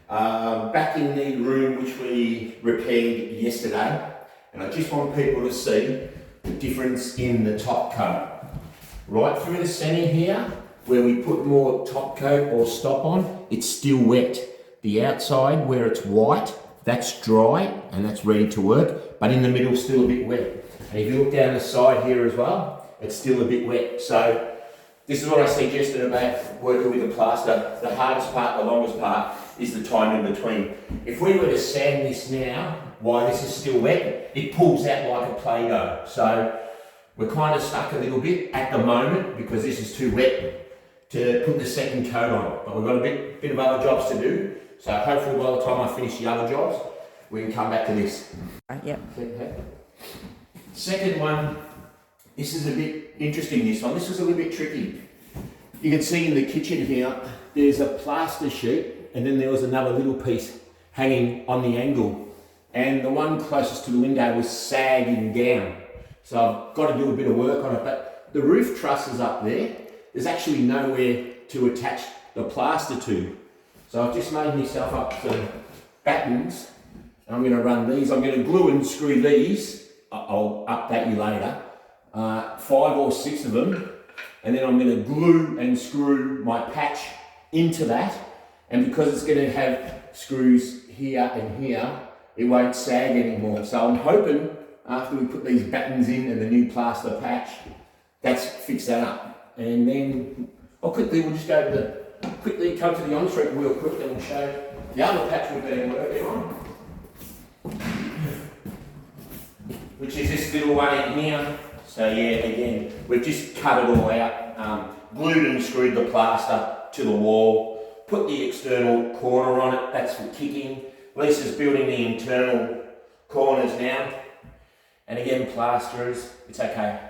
Back in the room which we repaired yesterday, and I just want people to see the difference in the top coat. Right through the centre here, where we put more top coat or stop on, it's still wet. The outside where it's white, that's dry and that's ready to work, but in the middle still a bit wet. And if you look down the side here as well, it's still a bit wet. So this is what I suggested about working with the plaster. The hardest part, the longest part, is the time in between. If we were to sand this now, while this is still wet, it pulls out like a Play-Doh. So we're kind of stuck a little bit at the moment because this is too wet to put the second coat on. But we've got a bit of other jobs to do. So hopefully by the time I finish the other jobs, we can come back to this. Yep. Second one, this is a bit interesting, this one. This was a little bit tricky. You can see in the kitchen here, there's a plaster sheet and then there was another little piece hanging on the angle. And the one closest to the window was sagging down. So I've got to do a bit of work on it. But the roof trusses up there, there's actually nowhere to attach the plaster to. So I've just made myself up some battens. And I'm going to run these. I'm going to glue and screw these. I'll update you later. 5 or 6 of them. And then I'm going to glue and screw my patch into that. And because it's going to have screws here and here, it won't sag anymore. So I'm hoping after we put these battens in and the new plaster patch, that's fix that up. And then we'll just go to quickly come to the on-street real quick and we'll show the other patch we've been working on, which is this little one in here. So yeah, again, we've just cut it all out, glued and screwed the plaster to the wall, put the external corner on it, that's for kicking. Lisa's building the internal corners now. And again, plasterers, it's okay.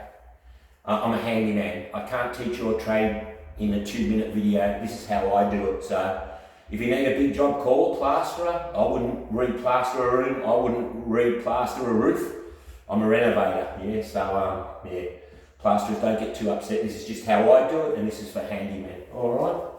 I'm a handyman. I can't teach your trade in a 2-minute video. This is how I do it. So if you need a big job, call a plasterer. I wouldn't re-plaster a room. I wouldn't re-plaster a roof. I'm a renovator, yeah, so yeah, plasterers don't get too upset. This is just how I do it, and this is for handymen, all right?